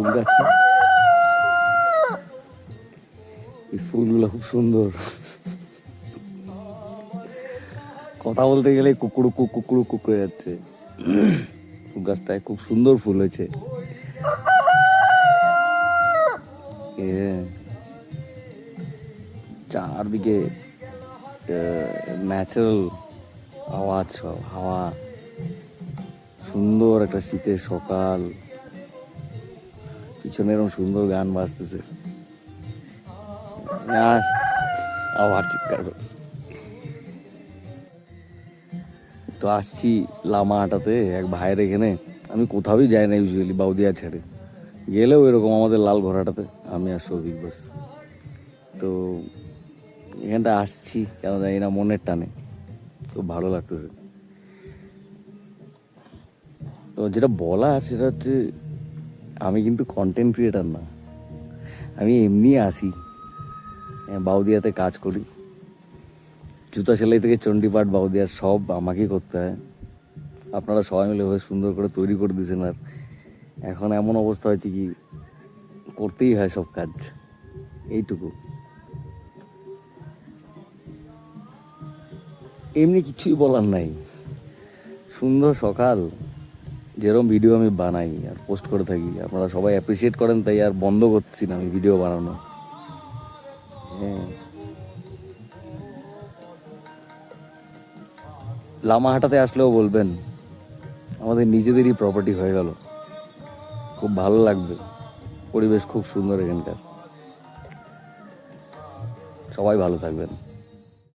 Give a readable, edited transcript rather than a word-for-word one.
ফুল গাছটা, এই ফুলগুলো খুব সুন্দর। কথা বলতে গেলে কুকুরু কুকুরু কুকুরে যাচ্ছে। ফুল গাছটায় খুব সুন্দর ফুল হয়েছে। চারদিকে ন্যাচারাল আওয়াজ, হাওয়া, সুন্দর একটা শীতের সকাল, পিছনে এরকম সুন্দর গান বাজতেছে, আবার চিৎকার করছে। তো আসছি লামাহাটাতে এক ভাইয়ের এখানে। আমি কোথাওই যাই না ইউজুয়ালি বাউদিয়া ছেড়ে, গেলেও এরকম আমাদের লাল ঘোড়াটাতে আমি আর সৌভিক বাস। তো এখানটা আসছি কেন জানি না, মনের টানে, খুব ভালো লাগতেছে। তো যেটা বলার সেটা হচ্ছে, আমি কিন্তু কন্টেন্ট ক্রিয়েটার না, আমি এমনি আসি, বাউদিয়াতে কাজ করি, জুতা সেলাই থেকে চণ্ডীপাঠ বাউদিয়ার সব আমাকেই করতে হয়। আপনারা সবাই মিলে ভাবে সুন্দর করে তৈরি করে দিয়েছেন, আর এখন এমন অবস্থা হয়েছে কি করতেই হয় সব কাজ, এইটুকু। এমনি কিছুই বলার নাই, সুন্দর সকাল, যেরকম ভিডিও আমি বানাই আর পোস্ট করে থাকি, আপনারা সবাই অ্যাপ্রিসিয়েট করেন, তাই আর বন্ধ করছি না আমি ভিডিও বানানো। হ্যাঁ, লামাহাটাতে আসলেও বলবেন, আমাদের নিজেদেরই প্রপার্টি হয়ে গেল, খুব ভালো লাগবে, পরিবেশ খুব সুন্দর এখানকার। সবাই ভালো থাকবেন।